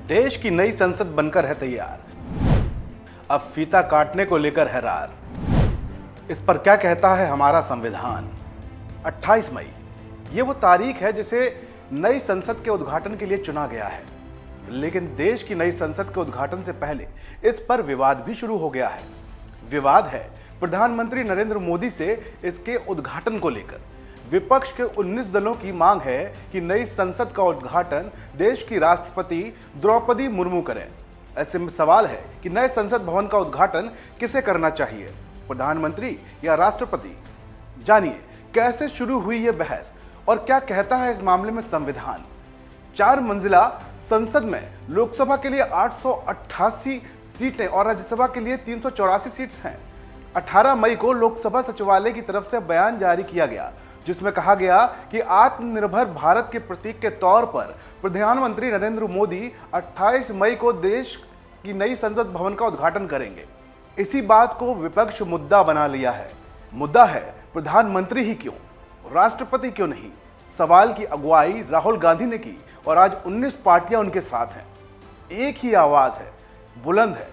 देश की नई संसद बनकर है तैयार, अब फीता काटने को लेकर है रार। इस पर क्या कहता है हमारा संविधान? 28 मई ये वो तारीख है जिसे नई संसद के उद्घाटन के लिए चुना गया है। लेकिन देश की नई संसद के उद्घाटन से पहले इस पर विवाद भी शुरू हो गया है। विवाद है प्रधानमंत्री नरेंद्र मोदी से इसके उद्घाटन को लेकर। विपक्ष के 19 दलों की मांग है कि नई संसद का उद्घाटन देश की राष्ट्रपति द्रौपदी मुर्मू करें। ऐसे में सवाल है कि नए संसद भवन का उद्घाटन किसे करना चाहिए, प्रधानमंत्री या राष्ट्रपति? जानिए कैसे शुरू हुई ये बहस और क्या कहता है इस मामले में संविधान। 4 मंजिला संसद में लोकसभा के लिए 888 सीटें और राज्यसभा के लिए 384 सीट्स हैं। 18 मई को लोकसभा सचिवालय की तरफ से बयान जारी किया गया जिसमें कहा गया कि आत्मनिर्भर भारत के प्रतीक के तौर पर प्रधानमंत्री नरेंद्र मोदी 28 मई को देश की नई संसद भवन का उद्घाटन करेंगे। इसी बात को विपक्ष मुद्दा बना लिया है। मुद्दा है प्रधानमंत्री ही क्यों, राष्ट्रपति क्यों नहीं? सवाल की अगुवाई राहुल गांधी ने की और आज 19 पार्टियां उनके साथ हैं। एक ही आवाज है, बुलंद है,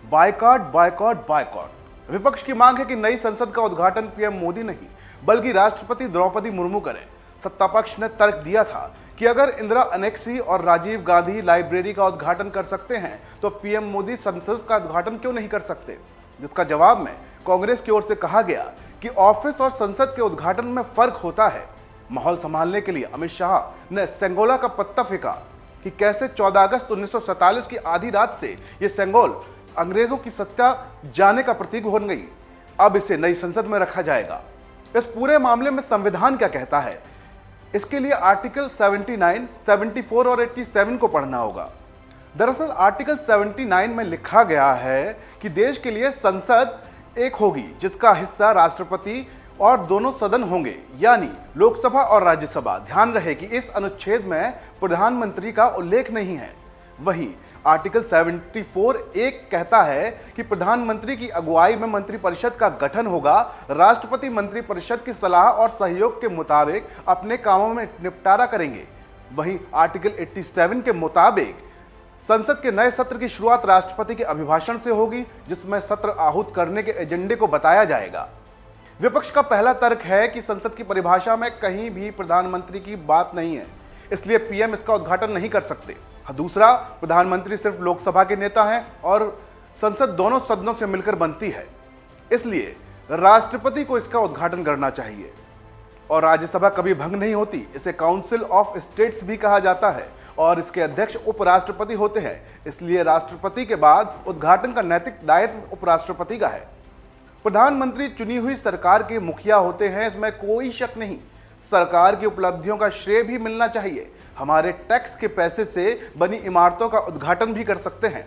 बायकॉट बायकॉट बायकॉट। विपक्ष की मांग है कि नई संसद का उद्घाटन पीएम मोदी नहीं बल्कि राष्ट्रपति द्रौपदी मुर्मू करें। सत्ता पक्ष ने तर्क दिया था कि अगर इंदिरा अनेक्सी और राजीव गांधी लाइब्रेरी का उद्घाटन कर सकते हैं तो पीएम मोदी संसद का उद्घाटन क्यों नहीं कर सकते, जिसका जवाब में कांग्रेस की ओर से कहा गया कि ऑफिस और संसद के उद्घाटन में फर्क होता है। माहौल संभालने के लिए अमित शाह ने सेंगोला का पत्ता फेंका कि कैसे 14 अगस्त 1947 की आधी रात से ये सेंगोल अंग्रेजों की सत्ता जाने का प्रतीक बन गई। अब इसे नई संसद में रखा जाएगा। इस पूरे मामले में संविधान क्या कहता है, इसके लिए आर्टिकल 79, 74 और 87 को पढ़ना होगा। दरअसल आर्टिकल 79 में लिखा गया है कि देश के लिए संसद एक होगी जिसका हिस्सा राष्ट्रपति और दोनों सदन होंगे, यानी लोकसभा और राज्यसभा। ध्यान रहे कि इस अनुच्छेद में प्रधानमंत्री का उल्लेख नहीं है। वहीं आर्टिकल 74 एक कहता है कि प्रधानमंत्री की अगुवाई में मंत्रिपरिषद का गठन होगा। राष्ट्रपति मंत्रिपरिषद की सलाह और सहयोग के मुताबिक अपने कामों में निपटारा करेंगे। वहीं आर्टिकल 87 के मुताबिक संसद के नए सत्र की शुरुआत राष्ट्रपति के अभिभाषण से होगी जिसमें सत्र आहूत करने के एजेंडे को बताया जाएगा। विपक्ष का पहला तर्क है कि संसद की परिभाषा में कहीं भी प्रधानमंत्री की बात नहीं है, इसलिए पीएम इसका उद्घाटन नहीं कर सकते। दूसरा, प्रधानमंत्री सिर्फ लोकसभा के नेता हैं और संसद दोनों सदनों से मिलकर बनती है, इसलिए राष्ट्रपति को इसका उद्घाटन करना चाहिए। और राज्यसभा कभी भंग नहीं होती, इसे काउंसिल ऑफ स्टेट्स भी कहा जाता है और इसके अध्यक्ष उपराष्ट्रपति होते हैं, इसलिए राष्ट्रपति के बाद उद्घाटन का नैतिक दायित्व उपराष्ट्रपति का है। प्रधानमंत्री चुनी हुई सरकार के मुखिया होते हैं, इसमें कोई शक नहीं। सरकार की उपलब्धियों का श्रेय भी मिलना चाहिए। हमारे टैक्स के पैसे से बनी इमारतों का उद्घाटन भी कर सकते हैं।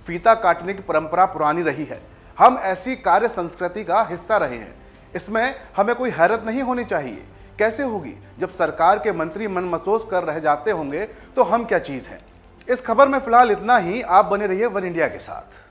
फीता काटने की परंपरा पुरानी रही है, हम ऐसी कार्य संस्कृति का हिस्सा रहे हैं। इसमें हमें कोई हैरत नहीं होनी चाहिए। कैसे होगी जब सरकार के मंत्री मनमसोस कर रह जाते होंगे तो हम क्या चीज़ हैं। इस खबर में फिलहाल इतना ही। आप बने रहिए वन इंडिया के साथ।